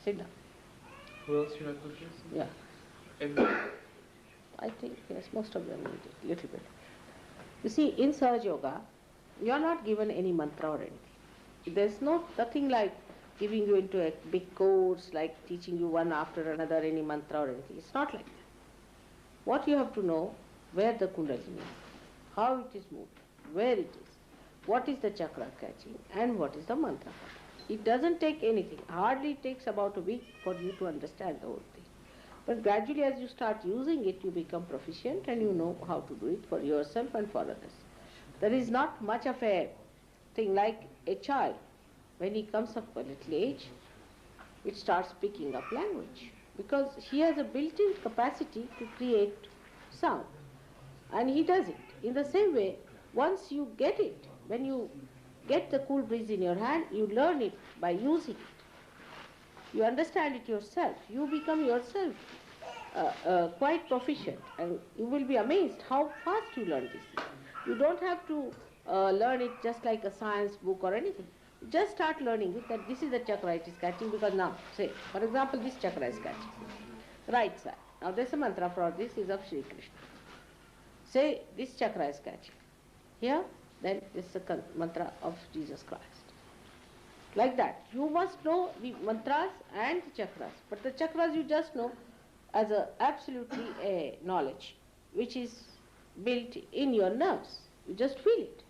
Sit down. Who else should I focus? Yeah. Everybody. I think, yes, most of them need it, little bit. You see, in Sahaja Yoga, you are not given any mantra or anything. There's nothing like giving you into a big course, like teaching you one after another any mantra or anything. It's not like that. What you have to know, where the kundalini is, how it is moved, where it is, what is the chakra catching, and what is the mantra. It doesn't take anything. Hardly it takes about a week for you to understand the whole thing. But gradually as you start using it, you become proficient and you know how to do it for yourself and for others. There is not much of a thing like a child. When he comes up a little age, it starts picking up language because he has a built-in capacity to create sound, and he does it. In the same way, once you get it, when you get the cool breeze in your hand, you learn it by using it. You understand it yourself. You become yourself quite proficient, and you will be amazed how fast you learn this. You don't have to learn it just like a science book or anything. Just start learning it, that this is the chakra it is catching, because now, say, for example, this chakra is catching. Right side. Now there's a mantra for this is of Sri Krishna. Say, this chakra is catching. Here, then this is the mantra of Jesus Christ. Like that. You must know the mantras and the chakras. But the chakras you just know as absolutely a knowledge which is built in your nerves. You just feel it.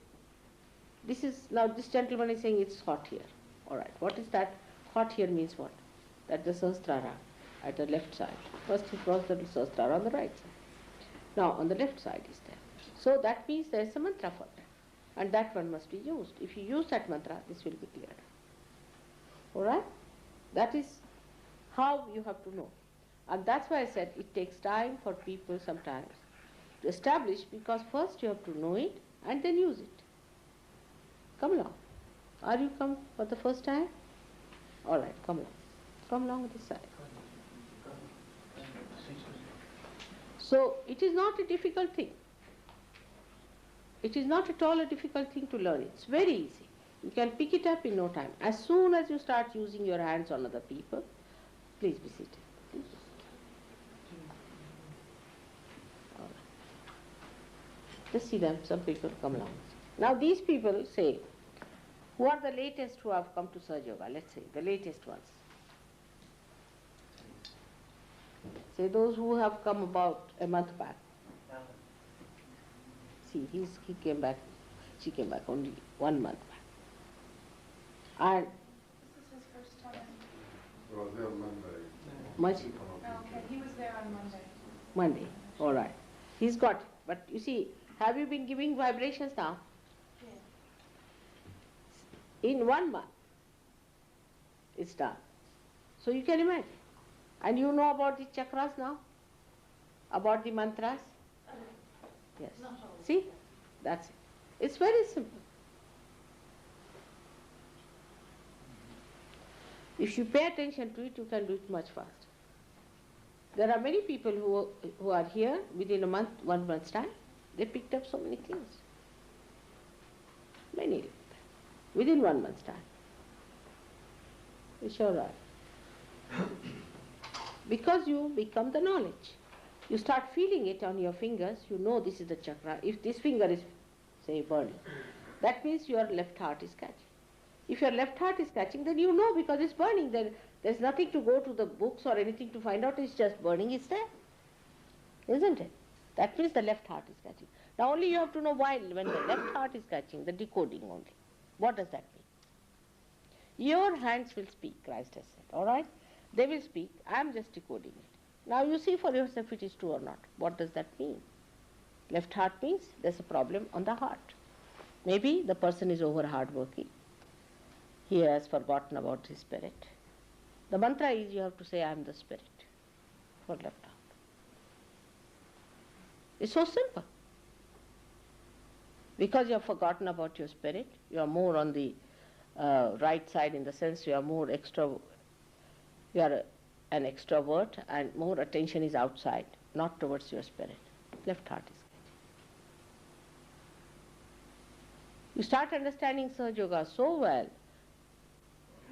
This is, now this gentleman is saying it's hot here. Alright, what is that? Hot here means what? That the Sahasrara at the left side. First he crossed the Sahasrara on the right side. Now on the left side is there. So that means there is a mantra for that. And that one must be used. If you use that mantra, this will be cleared. Alright? That is how you have to know. And that's why I said it takes time for people sometimes to establish, because first you have to know it and then use it. Come along. Are you come for the first time? Alright, come along. Come along with this side. So it is not a difficult thing. It is not at all a difficult thing to learn. It's very easy. You can pick it up in no time. As soon as you start using your hands on other people, please be seated. Please. All right. Just see them, some people come along. Now these people say, who are the latest who have come to Sahaja Yoga? Let's say, the latest ones. Say those who have come about a month back. See, he came back, she came back only 1 month back. And this is his first time. He was there on Monday. Much? Okay, he was there on Monday. Monday, all right. He's got it. But you see, have you been giving vibrations now? Yeah. In 1 month, it's done. So you can imagine. And you know about the chakras now? About the mantras? Yes. Not all. See? That's it. It's very simple. If you pay attention to it, you can do it much faster. There are many people who are here within a month, 1 month's time. They picked up so many things. Many. Within 1 month's time. It's all right. Because you become the knowledge. You start feeling it on your fingers, you know this is the chakra. If this finger is, say, burning, that means your left heart is catching. If your left heart is catching, then you know because it's burning. There's nothing to go to the books or anything to find out, it's just burning, it's there. Isn't it? That means the left heart is catching. Now only you have to know why, when the left heart is catching, the decoding only. What does that mean? Your hands will speak, Christ has said, alright? They will speak, I am just decoding it. Now you see for yourself it is true or not. What does that mean? Left heart means there's a problem on the heart. Maybe the person is over hardworking. He has forgotten about his spirit. The mantra is you have to say, I am the spirit for left heart. It's so simple. Because you have forgotten about your spirit, you are more on the right side in the sense you are more you are an extrovert and more attention is outside, not towards your spirit. Left heart is catching. You start understanding Sahaja Yoga so well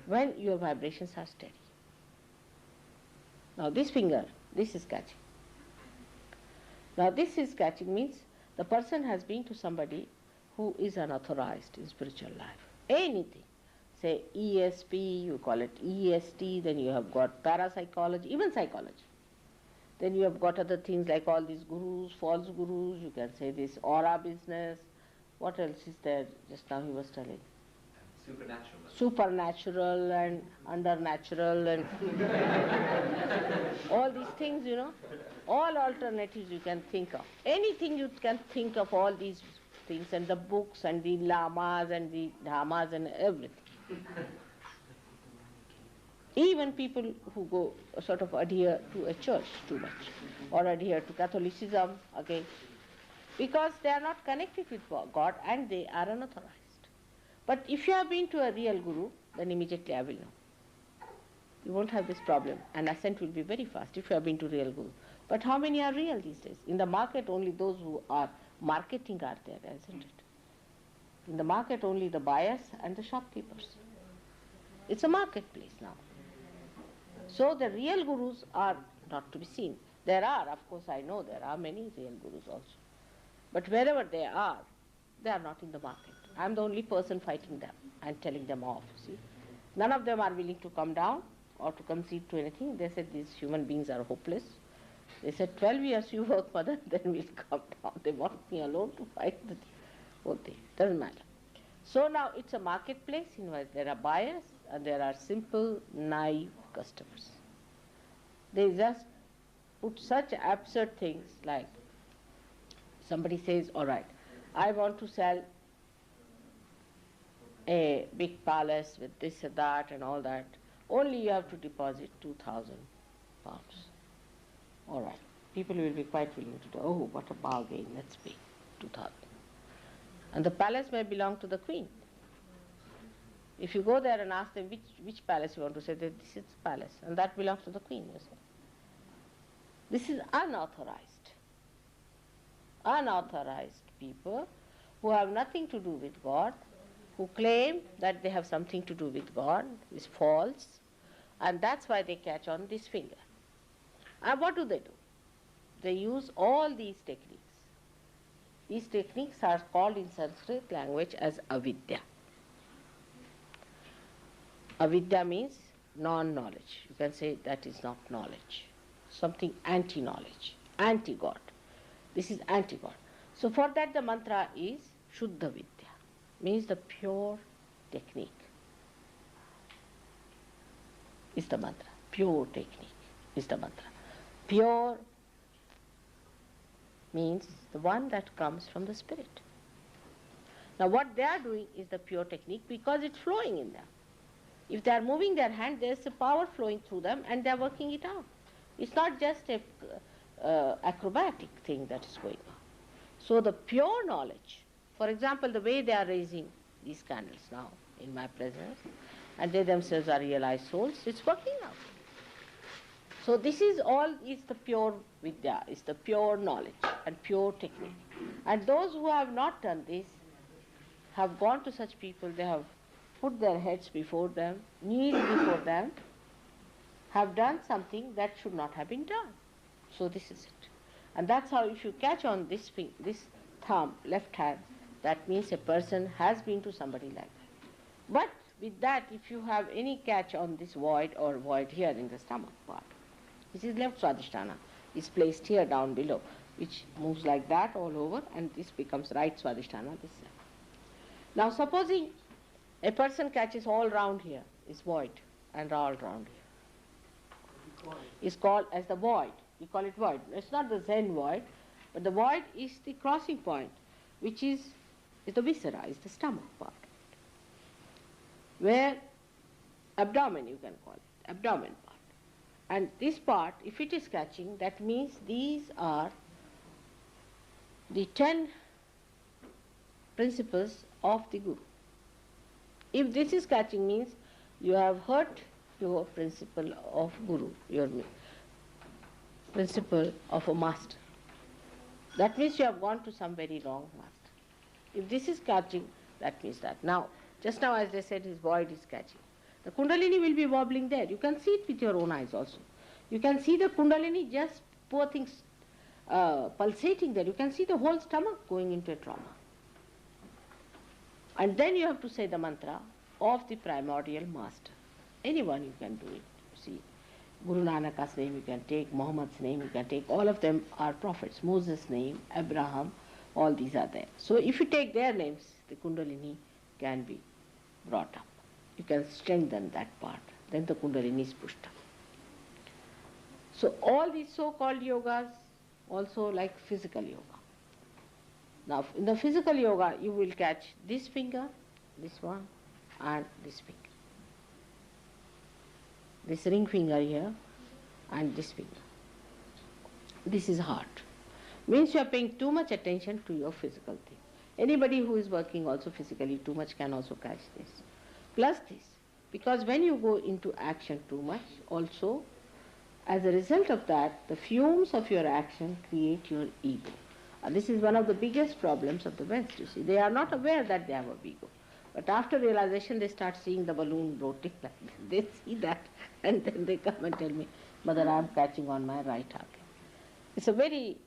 when your vibrations are steady. Now this finger, this is catching. Now this is catching means the person has been to somebody who is unauthorized in spiritual life. Anything. Say ESP, you call it EST, then you have got parapsychology, even psychology. Then you have got other things like all these gurus, false gurus, you can say this aura business. What else is there? Just now he was telling. Supernatural. Supernatural and undernatural and all these things, all alternatives you can think of. Anything you can think of, all these things, and the books and the lamas and the dhammas and everything. Even people who go sort of adhere to a church too much or adhere to Catholicism, okay, because they are not connected with God and they are unauthorized. But if you have been to a real guru, then immediately I will know. You won't have this problem, and ascent will be very fast if you have been to real guru. But how many are real these days? In the market, only those who are marketing are there, isn't it? In the market, only the buyers and the shopkeepers. It's a marketplace now. So the real gurus are not to be seen. There are, of course, I know there are many real gurus also. But wherever they are not in the market. I'm the only person fighting them and telling them off, see. None of them are willing to come down or to concede to anything. They said these human beings are hopeless. They said 12 years you work for them, then we'll come down. They want me alone to fight the whole thing. Doesn't matter. So now it's a marketplace in which there are buyers and there are simple, naive customers. They just put such absurd things like somebody says, all right, I want to sell a big palace with this and that and all that. Only you have to deposit 2,000 pounds. All right. People will be quite willing to do, oh, what a bargain, let's pay 2,000. And the palace may belong to the queen. If you go there and ask them which palace you want to say, that this is the palace, and that belongs to the queen, you say. This is unauthorized. Unauthorized people who have nothing to do with God, who claim that they have something to do with God, is false, and that's why they catch on this finger. And what do? They use all these techniques. These techniques are called in Sanskrit language as avidya. Avidya means non-knowledge. You can say that is not knowledge. Something anti-knowledge, anti-God. This is anti-God. So for that the mantra is Shuddha Vidya, means the pure technique is the mantra. Pure technique is the mantra. Pure means the one that comes from the spirit. Now what they are doing is the pure technique because it's flowing in them. If they are moving their hand, there's a power flowing through them and they are working it out. It's not just a acrobatic thing that is going on. So the pure knowledge, for example, the way they are raising these candles now in my presence, and they themselves are realized souls, it's working out. So this is all is the pure vidya, is the pure knowledge and pure technique. And those who have not done this have gone to such people, they have put their heads before them, kneeled before them, have done something that should not have been done. So this is it. And that's how if you catch on this thumb, left hand, that means a person has been to somebody like that. But with that, if you have any catch on this void or void here in the stomach part, this is left Swadhisthana, is placed here down below, which moves like that all over, and this becomes right Swadhisthana, this side. Now supposing a person catches all round here, is void, and all round here. Is called as the void. We call it void. It's not the Zen void, but the void is the crossing point, which is the viscera, is the stomach part. Where abdomen, you can call it, abdomen part. And this part, if it is catching, that means these are the 10 principles of the Guru. If this is catching, means you have hurt your principle of Guru, your principle of a master. That means you have gone to some very wrong master. If this is catching, that means that. Now, just now as they said, his void is catching. The Kundalini will be wobbling there. You can see it with your own eyes also. You can see the Kundalini, just poor things pulsating there. You can see the whole stomach going into a trauma. And then you have to say the mantra of the primordial master. Anyone you can do it. See, Guru Nanak's name you can take, Muhammad's name you can take, all of them are prophets. Moses' name, Abraham, all these are there. So if you take their names, the Kundalini can be brought up. You can strengthen that part. Then the Kundalini is pushed up. So all these so-called yogas, also like physical yoga. Now in the physical yoga, you will catch this finger, this one, and this finger. This ring finger here, and this finger. This is heart. Means you are paying too much attention to your physical thing. Anybody who is working also physically too much can also catch this. Plus this. Because when you go into action too much, also, as a result of that, the fumes of your action create your ego. And this is one of the biggest problems of the West, you see. They are not aware that they have a ego. But after realization, they start seeing the balloon floating like this. They see that, and then they come and tell me, Mother, I am catching on my right arm. It's a very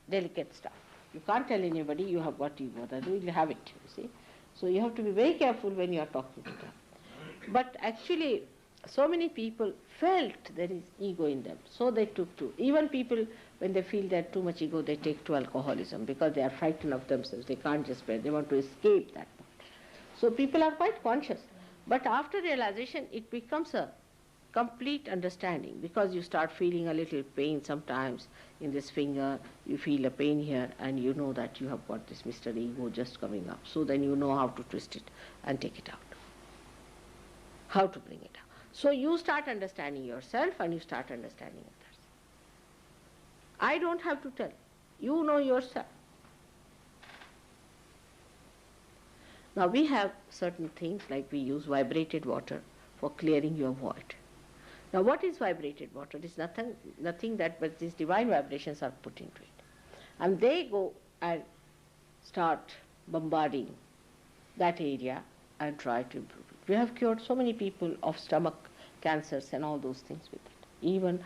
delicate stuff. You can't tell anybody you have got ego, that you will have it, you see. So you have to be very careful when you are talking to them. But actually, so many people felt there is ego in them, so they took to. Even people, when they feel they have too much ego, they take to alcoholism because they are frightened of themselves. They can't just bear, they want to escape that. So people are quite conscious. But after realization, it becomes a complete understanding, because you start feeling a little pain sometimes in this finger, you feel a pain here, and you know that you have got this Mr. Ego just coming up. So then you know how to twist it and take it out. How to bring it out. So you start understanding yourself and you start understanding others. I don't have to tell. You know yourself. Now we have certain things like we use vibrated water for clearing your void. Now what is vibrated water? It is nothing that but these divine vibrations are put into it. And they go and start bombarding that area and try to improve it. We have cured so many people of stomach cancers and all those things with it. Even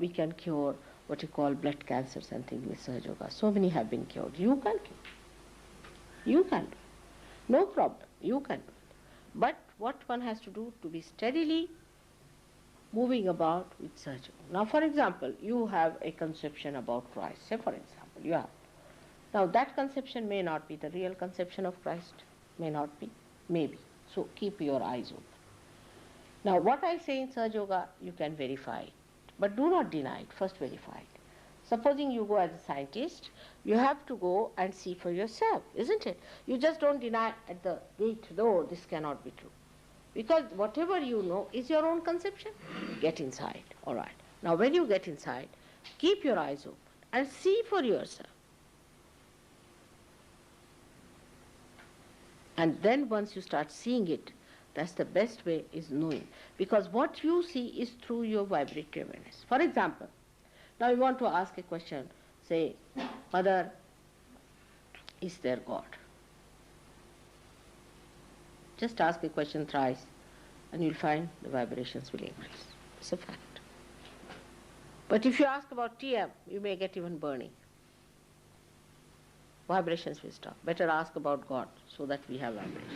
we can cure what you call blood cancers and things with Sahaja Yoga. So many have been cured. You can cure. You can do it. No problem. You can do it. But what one has to do to be steadily moving about with Sahaja Yoga. Now for example, you have a conception about Christ. Say for example, you have. Now that conception may not be the real conception of Christ. May not be. Maybe. So keep your eyes open. Now what I say in Sahaja Yoga, you can verify it. But do not deny it. First verify it. Supposing you go as a scientist, you have to go and see for yourself, isn't it? You just don't deny at the gate, no, this cannot be true. Because whatever you know is your own conception. Get inside, all right. Now when you get inside, keep your eyes open and see for yourself. And then once you start seeing it, that's the best way, is knowing. Because what you see is through your vibratory awareness. For example, now you want to ask a question, say, Mother, is there God? Just ask a question thrice and you'll find the vibrations will increase. It's a fact. But if you ask about TM, you may get even burning. Vibrations will stop. Better ask about God so that we have vibration.